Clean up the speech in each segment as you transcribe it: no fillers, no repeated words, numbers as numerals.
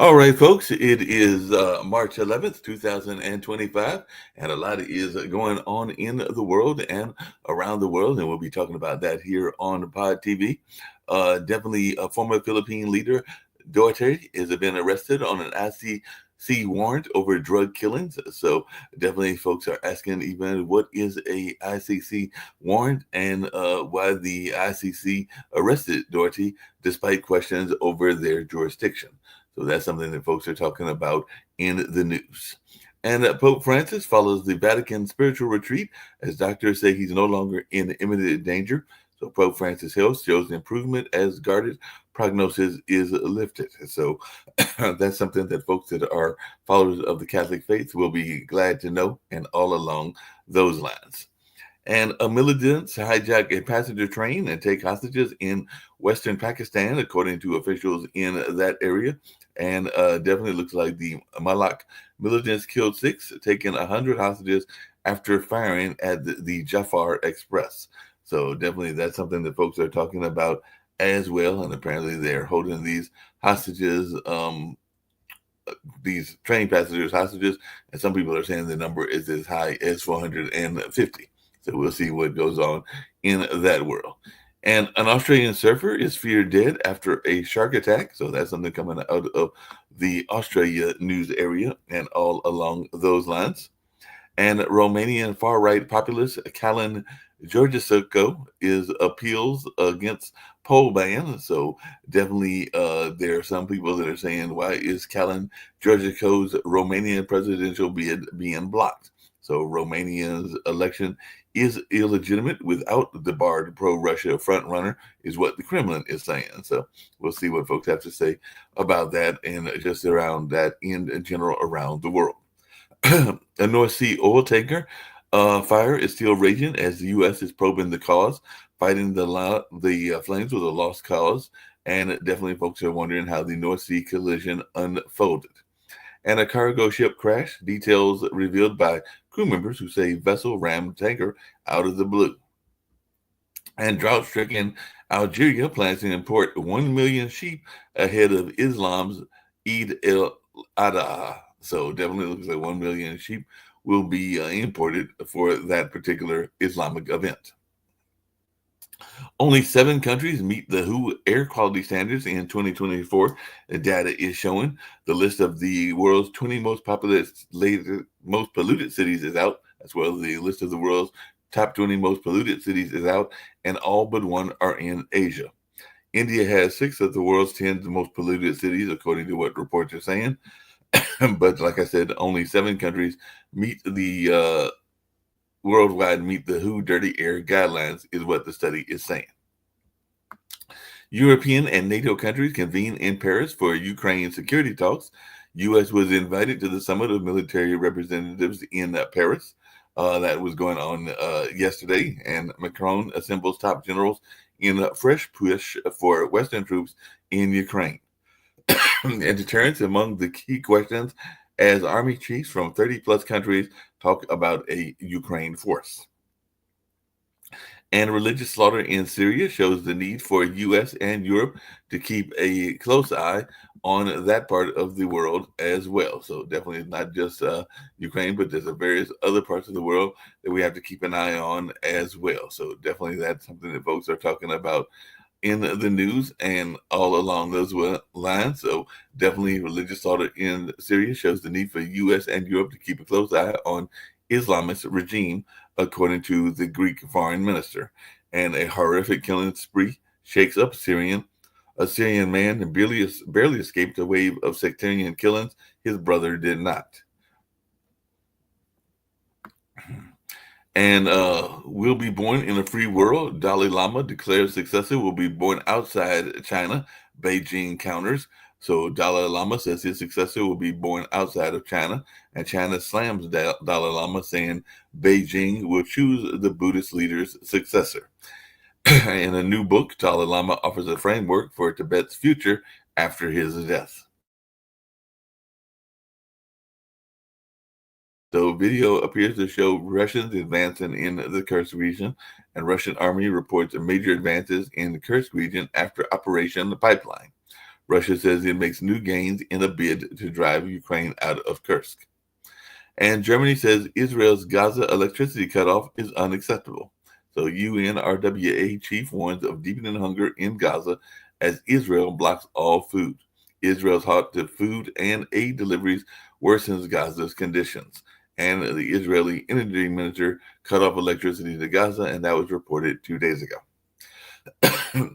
All right, folks, it is March 11th, 2025, and a lot is going on in the world and around the world, and we'll be talking about that here on Pod TV. Definitely a former Philippine leader, Duterte, has been arrested on an ICC warrant over drug killings. So definitely folks are asking even what is a ICC warrant and why the ICC arrested Duterte despite questions over their jurisdiction. So that's something that folks are talking about in the news. And Pope Francis follows the Vatican spiritual retreat as doctors say he's no longer in imminent danger. So Pope Francis' health shows improvement as guarded prognosis is lifted. So that's something that folks that are followers of the Catholic faith will be glad to know, and all along those lines. And militants hijack a passenger train and take hostages in western Pakistan, according to officials in that area. And definitely looks like the Malak militants killed 6, taking 100 hostages after firing at the Jafar Express. So definitely that's something that folks are talking about as well. And apparently they're holding these hostages, these train passengers hostages. And some people are saying the number is as high as 450. So we'll see what goes on in that world. And an Australian surfer is feared dead after a shark attack. So that's something coming out of the Australia news area and all along those lines. And Romanian far-right populist Calin Georgescu is appeals against poll ban. So definitely there are some people that are saying, why is Calin Georgescu's Romanian presidential bid being blocked? So Romania's election is illegitimate without the barred pro-Russia frontrunner, is what the Kremlin is saying. So we'll see what folks have to say about that and just around that in general around the world. A North Sea oil tanker fire is still raging as the U.S. is probing the cause, fighting the flames with a lost cause, and definitely folks are wondering how the North Sea collision unfolded. And a cargo ship crash, details revealed by crew members who say vessel rammed tanker out of the blue. And drought-stricken Algeria plans to import 1 million sheep ahead of Islam's Eid al-Adha. So definitely looks like 1 million sheep will be imported for that particular Islamic event. Only 7 countries meet the WHO air quality standards in 2024. The data is showing. The list of the world's 20 most polluted cities is out, as well as the list of the world's top 20 most polluted cities is out, and all but one are in Asia. India has 6 of the world's 10 most polluted cities, according to what reports are saying. But like I said, only 7 countries meet the worldwide meet the WHO dirty air guidelines, is what the study is saying. European and NATO countries convene in Paris for Ukraine security talks. U.S. was invited to the summit of military representatives in Paris. That was going on yesterday, and Macron assembles top generals in a fresh push for Western troops in Ukraine. And deterrence among the key questions as army chiefs from 30 plus countries talk about a Ukraine force. And religious slaughter in Syria shows the need for U.S. and Europe to keep a close eye on that part of the world as well. So definitely not just Ukraine, but there's various other parts of the world that we have to keep an eye on as well. So definitely that's something that folks are talking about in the news and all along those lines. So definitely religious slaughter in Syria shows the need for U.S. and Europe to keep a close eye on Islamist regime, according to the Greek foreign minister. And a horrific killing spree shakes up Syrian. A Syrian man barely escaped a wave of sectarian killings. His brother did not. And will be born in a free world. Dalai Lama declares successor will be born outside China. Beijing counters. So Dalai Lama says his successor will be born outside of China, and China slams Dalai Lama, saying Beijing will choose the Buddhist leader's successor. In a new book, Dalai Lama offers a framework for Tibet's future after his death. So video appears to show Russians advancing in the Kursk region, and Russian army reports major advances in the Kursk region after Operation Pipeline. Russia says it makes new gains in a bid to drive Ukraine out of Kursk. And Germany says Israel's Gaza electricity cutoff is unacceptable. So UNRWA chief warns of deepening hunger in Gaza as Israel blocks all food. Israel's halt to food and aid deliveries worsens Gaza's conditions. And the Israeli energy minister cut off electricity to Gaza, and that was reported 2 days ago.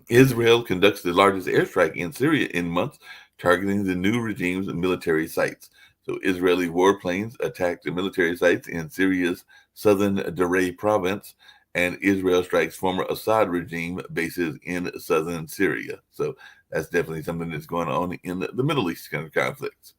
Israel conducts the largest airstrike in Syria in months, targeting the new regime's military sites. So Israeli warplanes attacked the military sites in Syria's southern Daraa province, and Israel strikes former Assad regime bases in southern Syria. So that's definitely something that's going on in the Middle East kind of conflicts.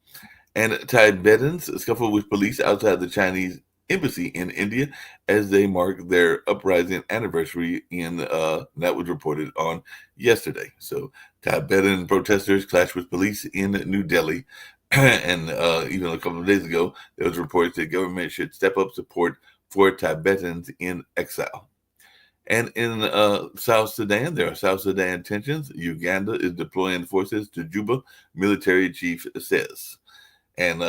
And Tibetans scuffle with police outside the Chinese embassy in India as they mark their uprising anniversary that was reported on yesterday. So Tibetan protesters clashed with police in New Delhi. And even a couple of days ago, there was reports that government should step up support for Tibetans in exile. And in South Sudan, there are South Sudan tensions. Uganda is deploying forces to Juba, military chief says. And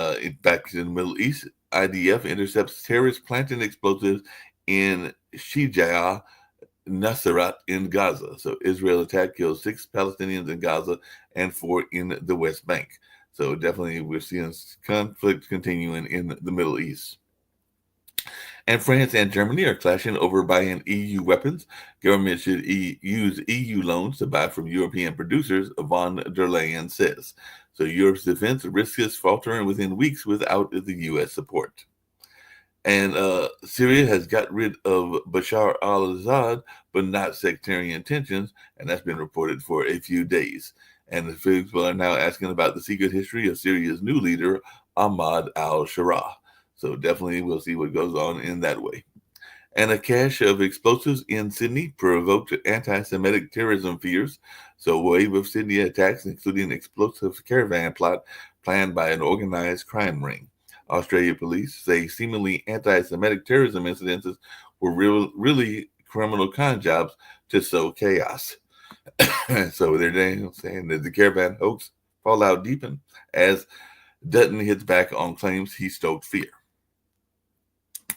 back to the Middle East, IDF intercepts terrorists planting explosives in Shijah, Nusayrat in Gaza. So Israel attack kills 6 Palestinians in Gaza and 4 in the West Bank. So definitely we're seeing conflict continuing in the Middle East. And France and Germany are clashing over buying EU weapons. Government should use EU loans to buy from European producers, von der Leyen says. So Europe's defense risks faltering within weeks without the U.S. support. And Syria has got rid of Bashar al-Assad, but not sectarian tensions, and that's been reported for a few days. And the people are now asking about the secret history of Syria's new leader, Ahmad al-Sharaa. So definitely we'll see what goes on in that way. And a cache of explosives in Sydney provoked anti-Semitic terrorism fears. So a wave of Sydney attacks, including explosive caravan plot planned by an organized crime ring. Australia police say seemingly anti-Semitic terrorism incidences were really criminal con jobs to sow chaos. So they're saying that the caravan hoax fallout deepened as Dutton hits back on claims he stoked fear.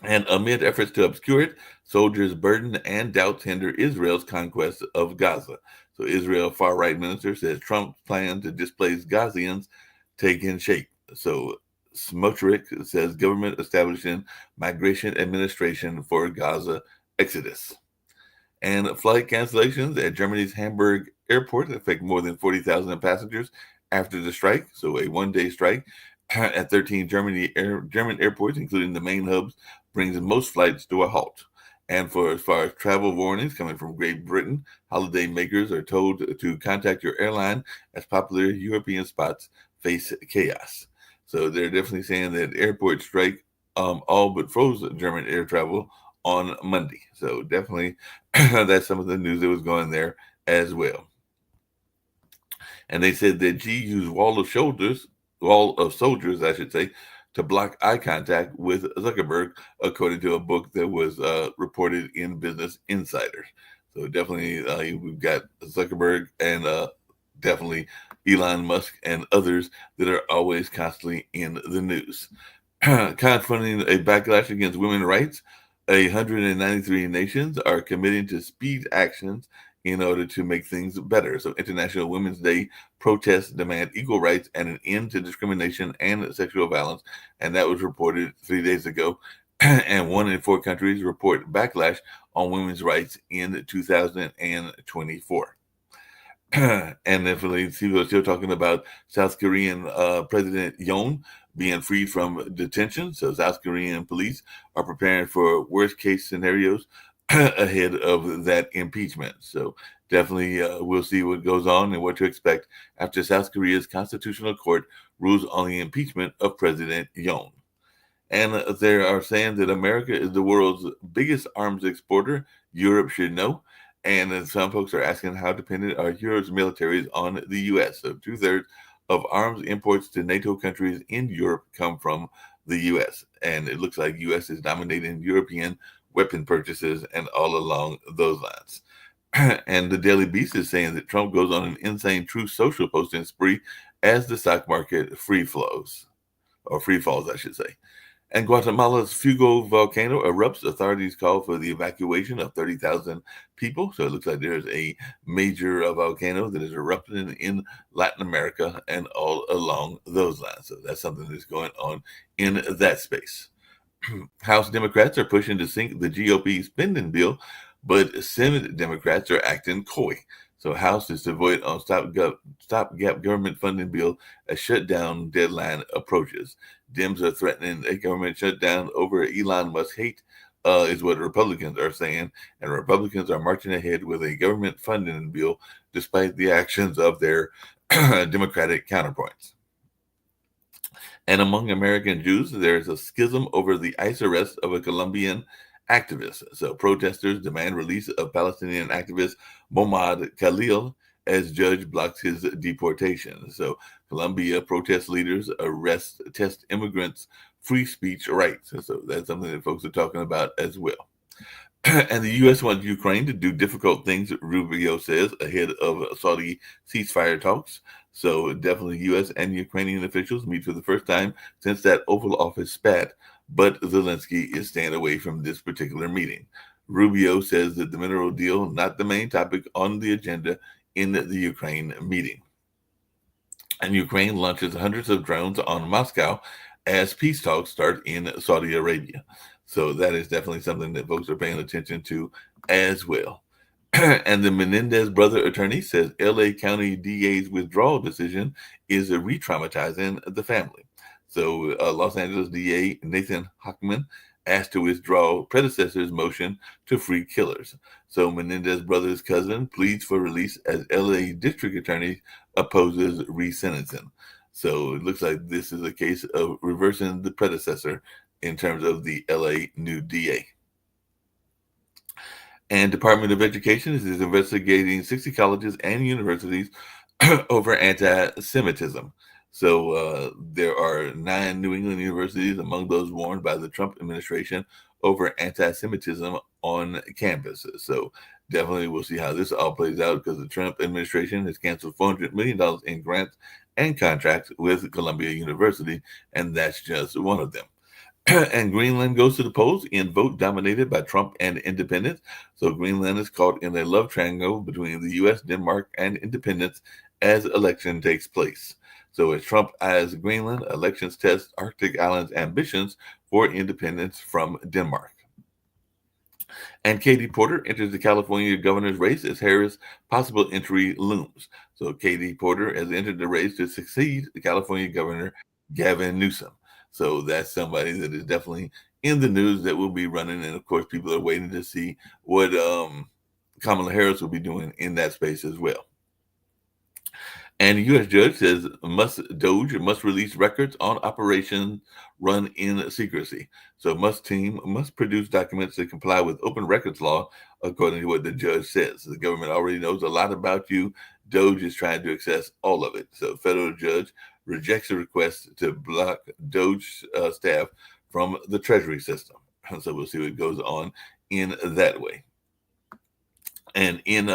And amid efforts to obscure it, soldiers' burden and doubts hinder Israel's conquest of Gaza. So Israel far-right minister says Trump's plan to displace Gazians taking shape. So Smotrich says government establishing migration administration for Gaza exodus. And flight cancellations at Germany's Hamburg airport affect more than 40,000 passengers after the strike. So a one-day strike at 13 German airports, including the main hubs, brings most flights to a halt. And for as far as travel warnings coming from Great Britain, holiday makers are told to contact your airline as popular European spots face chaos. So they're definitely saying that airport strike all but froze German air travel on Monday. So definitely that's some of the news that was going there as well. And they said that G used wall of soldiers, I should say, to block eye contact with Zuckerberg, according to a book that was reported in Business Insider. So definitely we've got Zuckerberg and definitely Elon Musk and others that are always constantly in the news. Confronting a backlash against women's rights, 193 nations are committing to speed actions in order to make things better. So International Women's Day protests demand equal rights and an end to discrimination and sexual violence. And that was reported 3 days ago. And 1 in 4 countries report backlash on women's rights in 2024. And definitely, we're still talking about South Korean President Yoon being freed from detention. So South Korean police are preparing for worst case scenarios ahead of that impeachment. So definitely we'll see what goes on and what to expect after South Korea's constitutional court rules on the impeachment of President Yoon. And they are saying that America is the world's biggest arms exporter. Europe should know. And some folks are asking how dependent are Europe's militaries on the U.S. So 2/3 of arms imports to NATO countries in Europe come from the U.S. And it looks like U.S. is dominating European weapon purchases and all along those lines. And the Daily Beast is saying that Trump goes on an insane Truth Social posting spree as the stock market free falls, I should say. And Guatemala's Fuego volcano erupts. Authorities call for the evacuation of 30,000 people. So it looks like there's a major volcano that is erupting in Latin America and all along those lines. So that's something that's going on in that space. House Democrats are pushing to sink the GOP spending bill, but Senate Democrats are acting coy. So House is to vote on stopgap government funding bill as shutdown deadline approaches. Dems are threatening a government shutdown over Elon Musk hate, is what Republicans are saying. And Republicans are marching ahead with a government funding bill despite the actions of their Democratic counterparts. And among American Jews, there's a schism over the ICE arrest of a Colombian activist. So protesters demand release of Palestinian activist Mohammad Khalil as judge blocks his deportation. So Colombia protest leaders test immigrants' free speech rights. So that's something that folks are talking about as well. And the U.S. wants Ukraine to do difficult things, Rubio says, ahead of Saudi ceasefire talks. So definitely U.S. and Ukrainian officials meet for the first time since that Oval Office spat, but Zelensky is staying away from this particular meeting. Rubio says that the mineral deal, not the main topic on the agenda in the Ukraine meeting. And Ukraine launches hundreds of drones on Moscow as peace talks start in Saudi Arabia. So that is definitely something that folks are paying attention to as well. And the Menendez brother attorney says LA County DA's withdrawal decision is re-traumatizing the family. So Los Angeles DA Nathan Hochman asked to withdraw predecessor's motion to free killers. So Menendez brother's cousin pleads for release as LA district attorney opposes resentencing. So it looks like this is a case of reversing the predecessor in terms of the LA new DA. And Department of Education is investigating 60 colleges and universities over anti-Semitism. So there are 9 New England universities among those warned by the Trump administration over anti-Semitism on campus. So definitely we'll see how this all plays out because the Trump administration has canceled $400 million in grants and contracts with Columbia University, and that's just one of them. And Greenland goes to the polls in vote dominated by Trump and independents. So Greenland is caught in a love triangle between the U.S., Denmark, and independents as election takes place. So as Trump eyes Greenland, elections test Arctic Island's ambitions for independence from Denmark. And Katie Porter enters the California governor's race as Harris' possible entry looms. So Katie Porter has entered the race to succeed the California governor, Gavin Newsom. So that's somebody that is definitely in the news that will be running. And of course, people are waiting to see what Kamala Harris will be doing in that space as well. And the U.S. judge says DOJ must release records on operations run in secrecy. So Musk team must produce documents that comply with open records law, according to what the judge says. The government already knows a lot about you. DOJ is trying to access all of it. So federal judge rejects a request to block DOJ staff from the Treasury system. So we'll see what goes on in that way. And in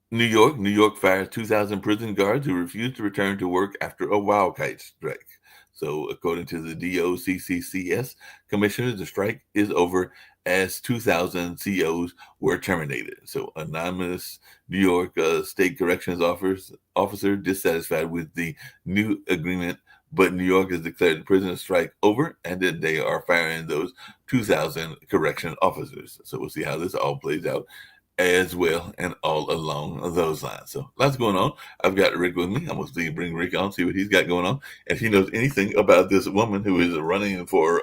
New York fires 2,000 prison guards who refused to return to work after a wildcat strike. So according to the DOCCCS commissioners, the strike is over as 2,000 COs were terminated. So anonymous New York State Corrections officer dissatisfied with the new agreement, but New York has declared the prison strike over and that they are firing those 2,000 correction officers. So we'll see how this all plays out as well and all along those lines. So lots going on. I've got Rick with me. I'm going to bring Rick on, see what he's got going on. If he knows anything about this woman who is running for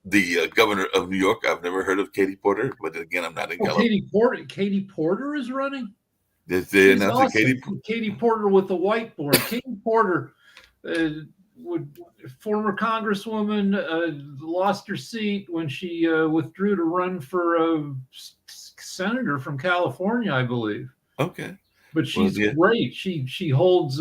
the governor of New York. I've never heard of Katie Porter, but again, I'm not in California. Katie Porter is running? They announced awesome. Katie Porter with the whiteboard. Katie Porter, former congresswoman, lost her seat when she withdrew to run for a senator from California, I believe. Okay. But she's great. She holds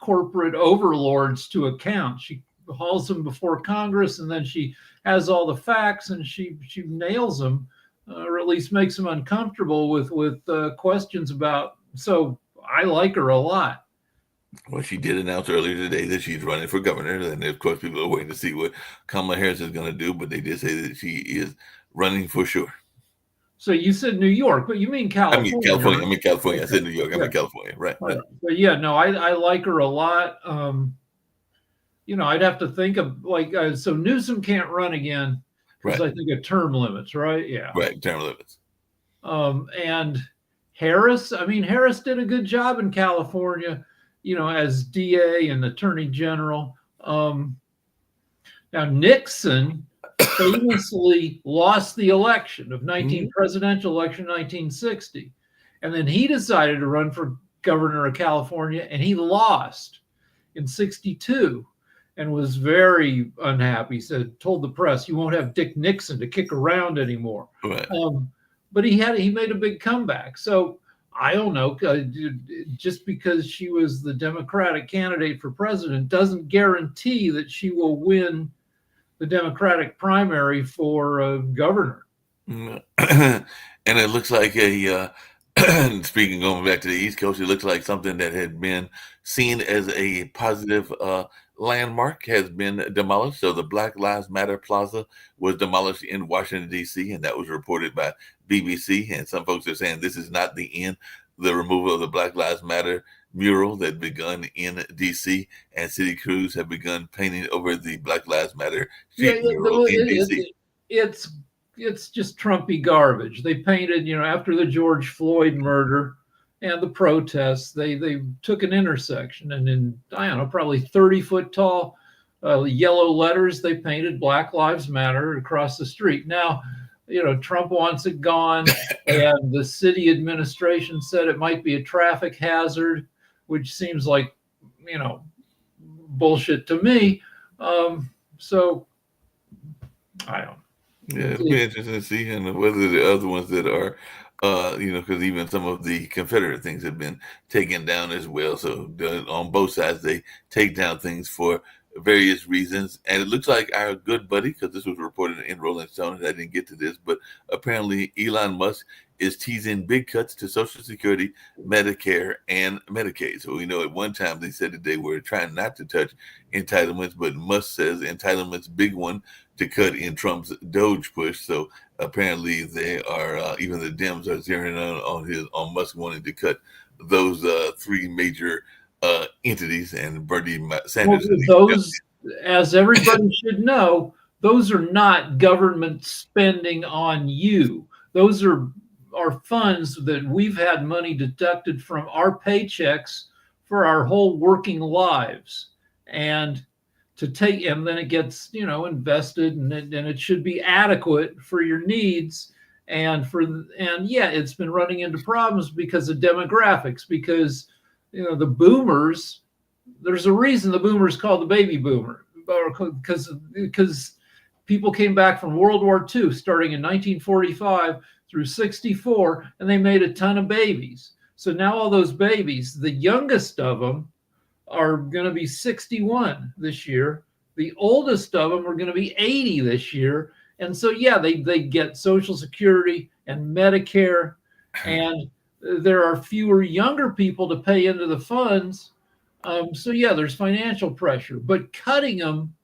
corporate overlords to account. She hauls them before Congress, and then she has all the facts, and she nails them. or at least makes him uncomfortable with questions about. So I like her a lot. Well, she did announce earlier today that she's running for governor, and of course, people are waiting to see what Kamala Harris is going to do. But they did say that she is running for sure. So you said New York, but you mean California? I mean California. Right? I mean California. Okay. I said New York. I Yeah. mean California. Right. Right. But yeah, no, I like her a lot. I'd have to think of so Newsom can't run again because Right. I think of term limits, right? Yeah. Right. Term limits. And Harris, I mean, Harris did a good job in California, as DA and Attorney General. Now Nixon famously lost the election of presidential election 1960, and then he decided to run for governor of California, and he lost in 62 and was very unhappy. Told the press, "You won't have Dick Nixon to kick around anymore." Right. But he made a big comeback. So I don't know, just because she was the Democratic candidate for president doesn't guarantee that she will win the Democratic primary for governor. And it looks like speaking, going back to the East Coast, it looks like something that had been seen as a positive landmark has been demolished. So the Black Lives Matter Plaza was demolished in Washington, D.C., and that was reported by BBC. And some folks are saying this is not the end. The removal of the Black Lives Matter mural that begun in D.C. and city crews have begun painting over the Black Lives Matter mural in D.C. It's just Trumpy garbage. They painted, after the George Floyd murder and the protests, they took an intersection, and in, I don't know, probably 30-foot tall yellow letters, they painted Black Lives Matter across the street. Now, Trump wants it gone, and the city administration said it might be a traffic hazard, which seems like, bullshit to me. So I don't know. Yeah, it'll be interesting to see, and whether the other ones that are, because even some of the Confederate things have been taken down as well. So on both sides, they take down things for various reasons. And it looks like our good buddy, because this was reported in Rolling Stone, and I didn't get to this, but apparently Elon Musk is teasing big cuts to Social Security, Medicare, and Medicaid. So we know at one time they said that they were trying not to touch entitlements, but Musk says entitlements big one to cut in Trump's Doge push. So apparently they are, even the Dems are zeroing on Musk wanting to cut those three major entities, and Bernie Sanders. Well, those, as everybody should know, those are not government spending on you. Those are funds that we've had money deducted from our paychecks for our whole working lives, and then it gets invested, and it should be adequate for your needs. And yeah, it's been running into problems because of demographics, because the boomers, there's a reason the boomers called the baby boomer, because people came back from World War II starting in 1945 through 64, and they made a ton of babies. So now all those babies, the youngest of them are going to be 61 this year. The oldest of them are going to be 80 this year. And so, yeah, they get Social Security and Medicare, and there are fewer younger people to pay into the funds. So, yeah, there's financial pressure, but cutting them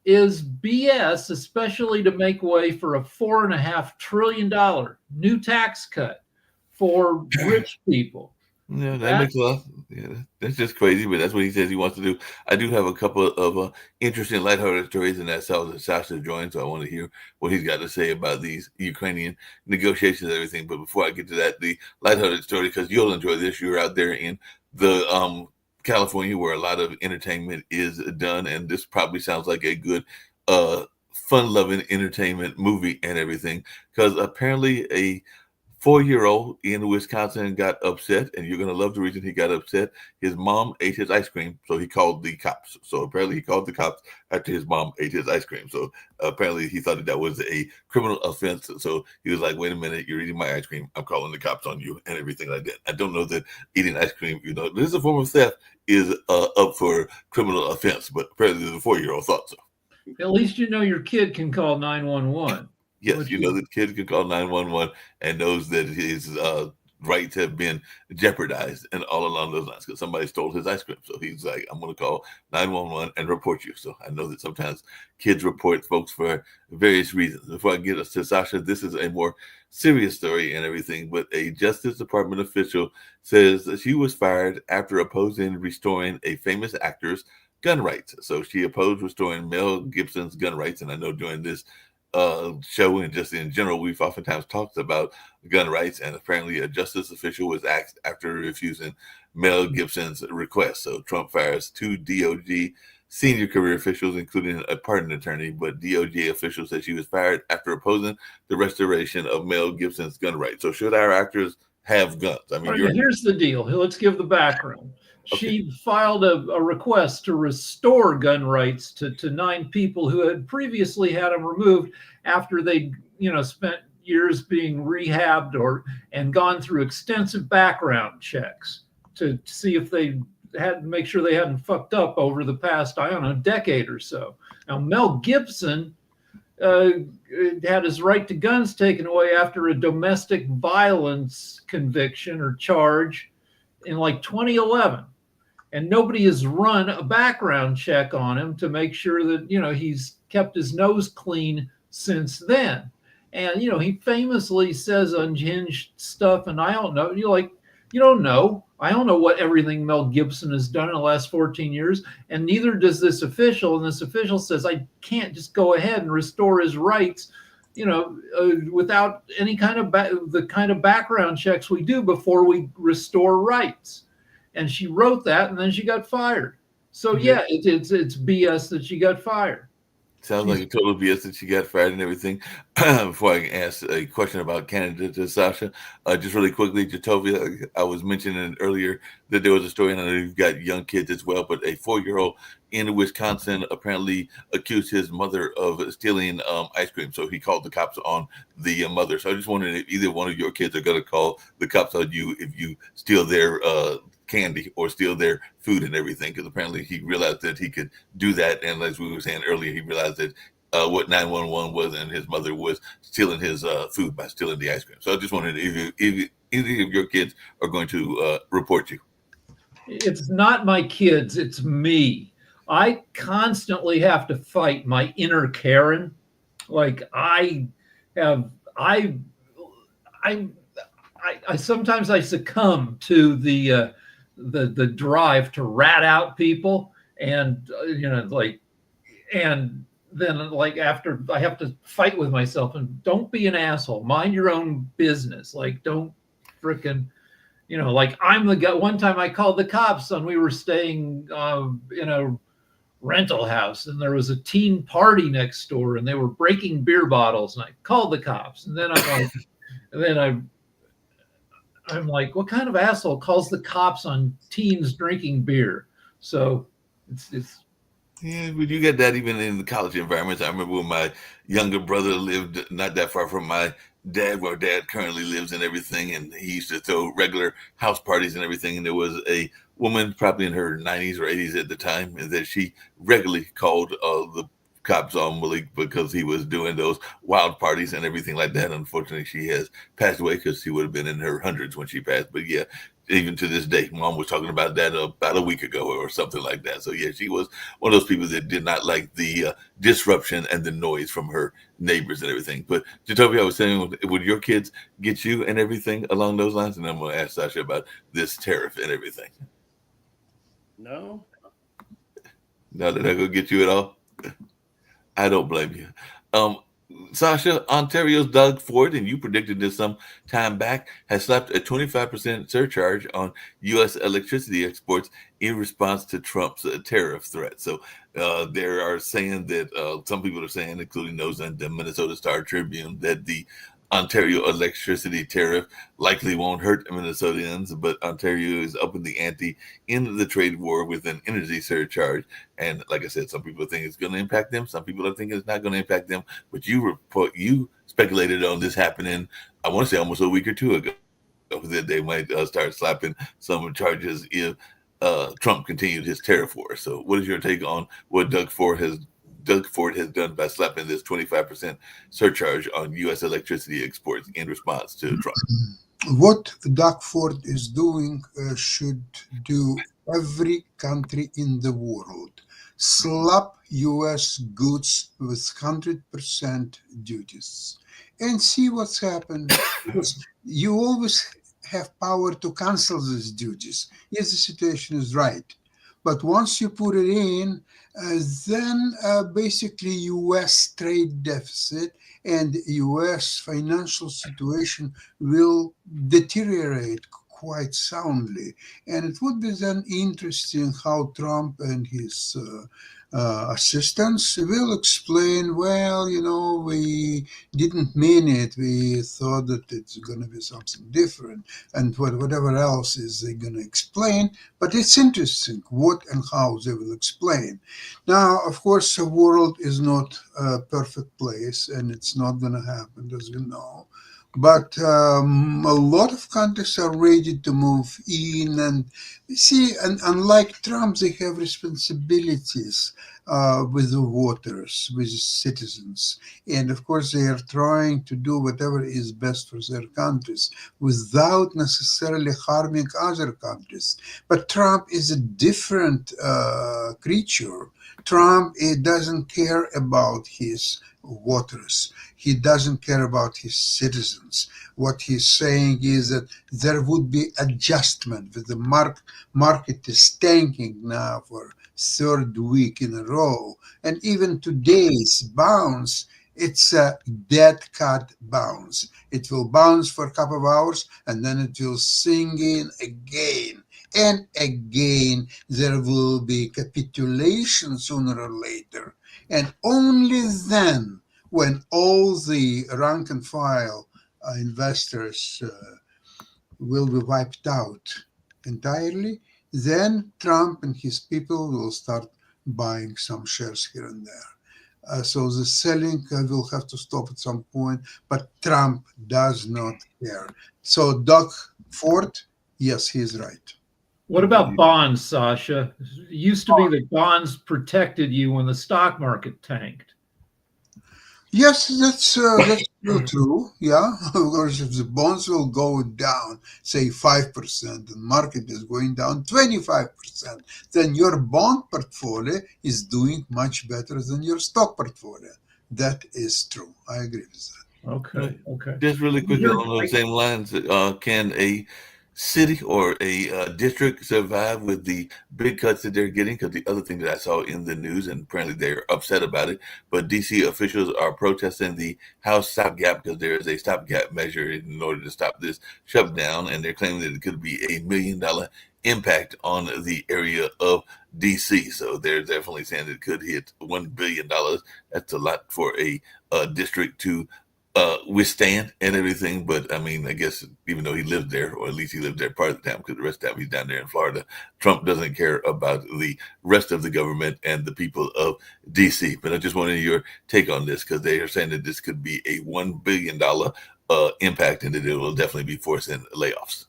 is BS, especially to make way for a $4.5 trillion new tax cut for rich people. Yeah, that makes a lot. Yeah, that's just crazy, but that's what he says he wants to do. I do have a couple of interesting lighthearted stories, and that's how Sasha joined, so I want to hear what he's got to say about these Ukrainian negotiations and everything. But before I get to that, the lighthearted story, because you'll enjoy this, you're out there in the California, where a lot of entertainment is done, and this probably sounds like a good fun-loving entertainment movie and everything, because apparently a 4-year-old in Wisconsin got upset, and you're going to love the reason he got upset. His mom ate his ice cream, so he called the cops. So apparently he called the cops after his mom ate his ice cream. So apparently he thought that was a criminal offense. So he was like, wait a minute, you're eating my ice cream. I'm calling the cops on you, and everything like that. I don't know that eating ice cream, this is a form of theft, is up for criminal offense, but apparently the 4-year-old thought so. At least your kid can call 911. Yes, you know that kid can call 911 and knows that his rights have been jeopardized and all along those lines because somebody stole his ice cream. So he's like, I'm going to call 911 and report you. So I know that sometimes kids report folks for various reasons. Before I get us to Sasha, this is a more serious story and everything, but a Justice Department official says that she was fired after opposing restoring a famous actor's gun rights. So she opposed restoring Mel Gibson's gun rights. And I know during this show and just in general, we've oftentimes talked about gun rights, and apparently a justice official was asked after refusing Mel Gibson's request. So Trump fires two DOJ senior career officials, including a pardon attorney, but DOJ officials said she was fired after opposing the restoration of Mel Gibson's gun rights. So should our actors have guns? I mean, here's the deal. Let's give the background. She filed a request to restore gun rights to 9 people who had previously had them removed after they, spent years being rehabbed and gone through extensive background checks to see if they make sure they hadn't fucked up over the past, decade or so. Now, Mel Gibson had his right to guns taken away after a domestic violence conviction or charge in like 2011. And nobody has run a background check on him to make sure that, he's kept his nose clean since then. And, he famously says unhinged stuff. And I don't know, you don't know. I don't know what everything Mel Gibson has done in the last 14 years. And neither does this official. And this official says, I can't just go ahead and restore his rights, without any kind of the kind of background checks we do before we restore rights. And she wrote that, and then she got fired. So yeah, it's BS that she got fired. Sounds like a total BS that she got fired and everything. Before I ask a question about Canada to Sasha, just really quickly, Jatovia, I was mentioning earlier that there was a story, and I know you've got young kids as well, but a 4-year-old in Wisconsin apparently accused his mother of stealing ice cream. So he called the cops on the mother. So I just wondered if either one of your kids are going to call the cops on you if you steal their candy or steal their food and everything, because apparently he realized that he could do that, and as we were saying earlier, he realized that what 911 was, and his mother was stealing his food by stealing the ice cream. So I just wondered if any of your kids are going to report you. It's not my kids, it's me. I constantly have to fight my inner Karen. Like I sometimes I succumb to the drive to rat out people, and and then after I have to fight with myself and don't be an asshole, mind your own business, don't frickin' I'm the guy. One time I called the cops on, we were staying in a rental house, and there was a teen party next door, and they were breaking beer bottles, and I called the cops, and then I'm like, what kind of asshole calls the cops on teens drinking beer? So it's yeah, but you get that even in the college environments. I remember when my younger brother lived not that far from my dad, where dad currently lives and everything, and he used to throw regular house parties and everything. And there was a woman, probably in her 90s or 80s at the time, and that she regularly called the cops on Malik because he was doing those wild parties and everything like that. Unfortunately, she has passed away because she would have been in her hundreds when she passed. But yeah, even to this day, Mom was talking about that about a week ago or something like that. So yeah, she was one of those people that did not like the disruption and the noise from her neighbors and everything. But Jatovia, I was saying, would your kids get you and everything along those lines? And I'm going to ask Sasha about this tariff and everything. No. No, they're not going to get you at all? I don't blame you. Sasha, Ontario's Doug Ford, and you predicted this some time back, has slapped a 25% surcharge on U.S. electricity exports in response to Trump's tariff threat. So they are saying that some people are saying, including those in the Minnesota Star Tribune, that the Ontario electricity tariff likely won't hurt Minnesotans, but Ontario is upping the ante in the trade war with an energy surcharge. And like I said, some people think it's going to impact them. Some people are thinking it's not going to impact them. But you speculated on this happening, I want to say almost a week or two ago, that they might start slapping some charges if Trump continued his tariff war. So what is your take on what Doug Ford has Doug Ford has done by slapping this 25% surcharge on U.S. electricity exports in response to Trump. What Doug Ford is doing should do every country in the world. Slap U.S. goods with 100% duties and see what's happened. Because you always have power to cancel these duties if the situation is right. But once you put it in, then basically U.S. trade deficit and U.S. financial situation will deteriorate quite soundly. And it would be then interesting how Trump and his assistants will explain, well, we didn't mean it. We thought that it's going to be something different. And whatever else is they going to explain. But it's interesting what and how they will explain. Now, of course, the world is not a perfect place, and it's not going to happen, as you know. But a lot of countries are ready to move in, and see, and unlike Trump, they have responsibilities with the voters, with the citizens, and of course, they are trying to do whatever is best for their countries without necessarily harming other countries. But Trump is a different creature. Trump doesn't care about his voters. He doesn't care about his citizens. What he's saying is that there would be adjustment with the market is tanking now for third week in a row. And even today's bounce, it's a dead cat bounce. It will bounce for a couple of hours and then it will sink in again. And again, there will be capitulation sooner or later. And only then, when all the rank and file investors will be wiped out entirely, then Trump and his people will start buying some shares here and there. So the selling will have to stop at some point, but Trump does not care. So Doug Ford, yes, he's right. What about bonds, Sasha? It used to be that bonds protected you when the stock market tanked. Yes, that's still true. Yeah, of course, if the bonds will go down, say 5%, and market is going down 25%, then your bond portfolio is doing much better than your stock portfolio. That is true. I agree with that. Okay. Just really quickly on those same lines, can a city or a district survive with the big cuts that they're getting? Because the other thing that I saw in the news, and apparently they're upset about it, but DC officials are protesting the House stopgap because there is a stopgap measure in order to stop this shutdown, and they're claiming that it could be $1 million impact on the area of DC. So they're definitely saying it could hit $1 billion. That's a lot for a district to withstand and everything. But I mean, I guess even though he lived there, or at least he lived there part of the time, because the rest of the time he's down there in Florida, Trump doesn't care about the rest of the government and the people of DC. But I just wanted your take on this, because they are saying that this could be a $1 billion impact, and that it will definitely be forcing layoffs.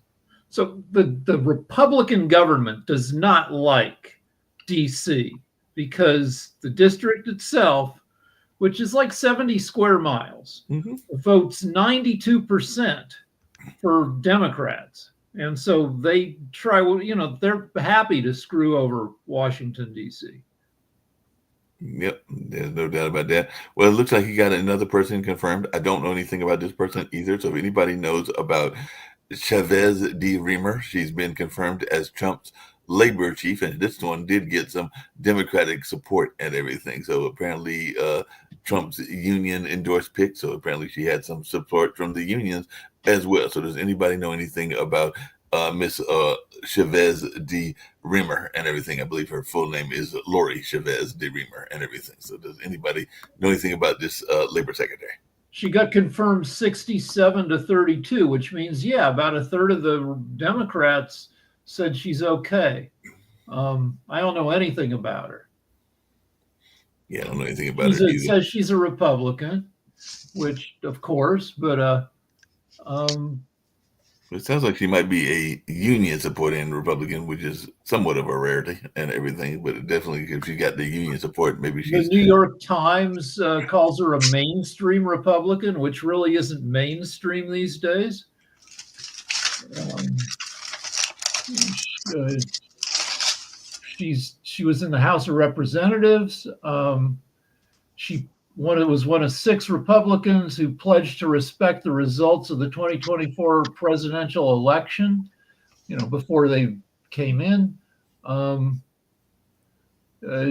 So the Republican government does not like DC because the district itself, which is like 70 square miles, votes 92% for Democrats. And so they try, they're happy to screw over Washington, D.C. Yep, there's no doubt about that. Well, it looks like he got another person confirmed. I don't know anything about this person either. So if anybody knows about Chavez D. Reamer, she's been confirmed as Trump's labor chief, and this one did get some Democratic support and everything. So apparently Trump's union endorsed pick, so apparently she had some support from the unions as well. So does anybody know anything about Miss Chavez D. Reamer and everything? I believe her full name is Lori Chavez D. Reamer and everything. So does anybody know anything about this labor secretary? She got confirmed 67 to 32, which means, about a third of the Democrats said she's okay. I don't know anything about her. Yeah, I don't know anything about her either. It says she's a Republican, which of course, but It sounds like she might be a union supporting Republican, which is somewhat of a rarity and everything. But definitely, if she got the union support, maybe The she's. New York Times calls her a mainstream Republican, which really isn't mainstream these days. She was in the House of Representatives. She was one of 6 Republicans who pledged to respect the results of the 2024 presidential election, before they came in.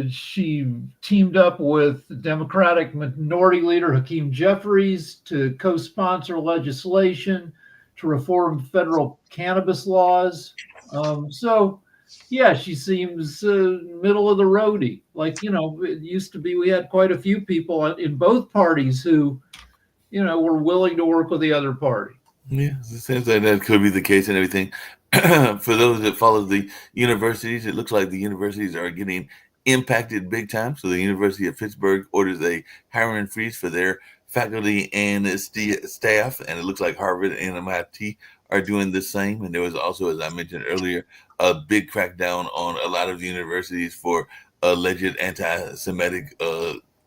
She teamed up with Democratic Minority Leader Hakeem Jeffries to co-sponsor legislation to reform federal cannabis laws. So, yeah, she seems middle of the roadie. Like, it used to be we had quite a few people in both parties who, were willing to work with the other party. Yeah, it seems like that could be the case and everything. For those that follow the universities, it looks like the universities are getting impacted big time. So the University of Pittsburgh orders a hiring freeze for their faculty and staff, and it looks like Harvard and MIT are doing the same. And there was also, as I mentioned earlier, a big crackdown on a lot of universities for alleged anti-Semitic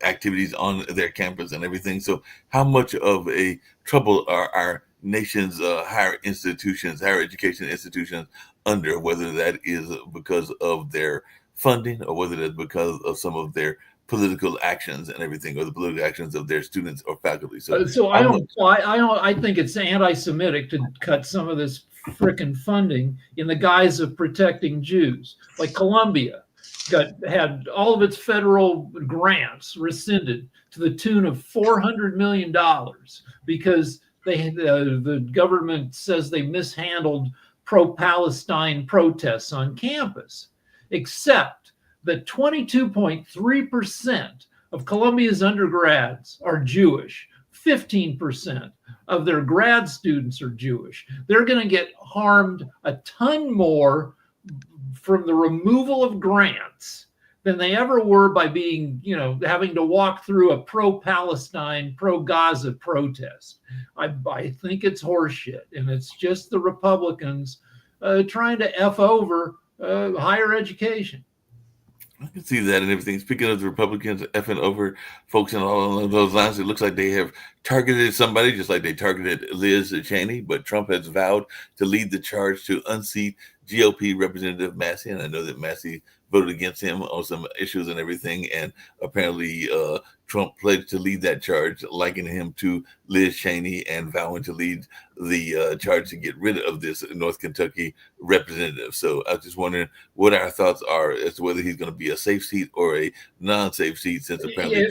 activities on their campus and everything. So how much of a trouble are our nation's higher education institutions under, whether that is because of their funding or whether that's because of some of their political actions and everything, or the political actions of their students or faculty. So I think it's anti-Semitic to cut some of this frickin' funding in the guise of protecting Jews. Like Columbia had all of its federal grants rescinded to the tune of $400 million because the government says they mishandled pro-Palestine protests on campus, except that 22.3% of Columbia's undergrads are Jewish. 15% of their grad students are Jewish. They're going to get harmed a ton more from the removal of grants than they ever were by being, having to walk through a pro-Palestine, pro-Gaza protest. I think it's horseshit, and it's just the Republicans trying to F over higher education. I can see that and everything. Speaking of the Republicans effing over folks and all of those lines, it looks like they have targeted somebody just like they targeted Liz Cheney, but Trump has vowed to lead the charge to unseat GOP Representative Massey. And I know that Massey voted against him on some issues and everything. And apparently Trump pledged to lead that charge, likening him to Liz Cheney and vowing to lead the charge to get rid of this North Kentucky representative. So I was just wondering what our thoughts are as to whether he's going to be a safe seat or a non-safe seat, since apparently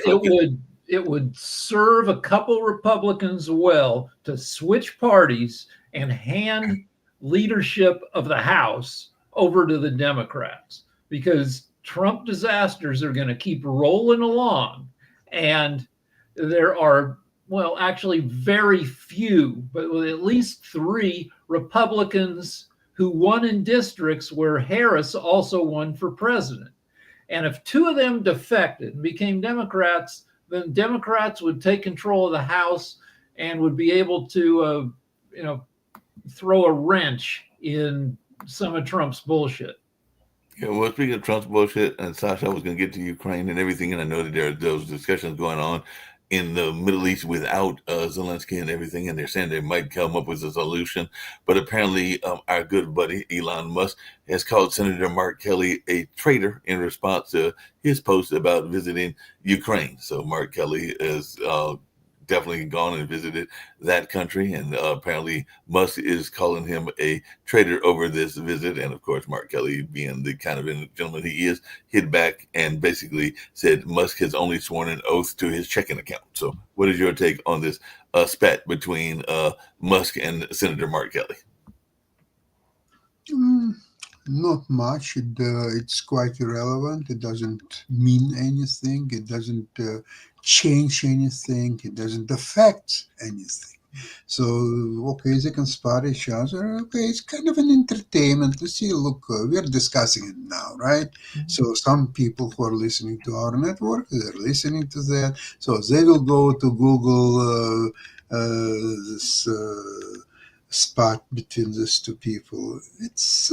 it would serve a couple Republicans well to switch parties and hand leadership of the House over to the Democrats, because Trump disasters are going to keep rolling along. And there are, actually very few, but with at least 3 Republicans who won in districts where Harris also won for president. And if 2 of them defected and became Democrats, then Democrats would take control of the House and would be able to, throw a wrench in some of Trump's bullshit. Yeah, well, speaking of Trump's bullshit, and Sasha, I was going to get to Ukraine and everything, and I know that there are those discussions going on in the Middle East without Zelensky and everything, and they're saying they might come up with a solution. But apparently, our good buddy Elon Musk has called Senator Mark Kelly a traitor in response to his post about visiting Ukraine. So Mark Kelly is definitely gone and visited that country, and apparently Musk is calling him a traitor over this visit. And of course, Mark Kelly, being the kind of gentleman he is, hit back and basically said Musk has only sworn an oath to his checking account. So what is your take on this spat between Musk and Senator Mark Kelly? Not much. It's quite irrelevant. It doesn't mean anything. It doesn't change anything. It doesn't affect anything. So, okay, they can spot each other. Okay, it's kind of an entertainment. Let's see, look, we're discussing it now, right? So some people who are listening to our network, they're listening to that. So they will go to Google this spat between these two people. It's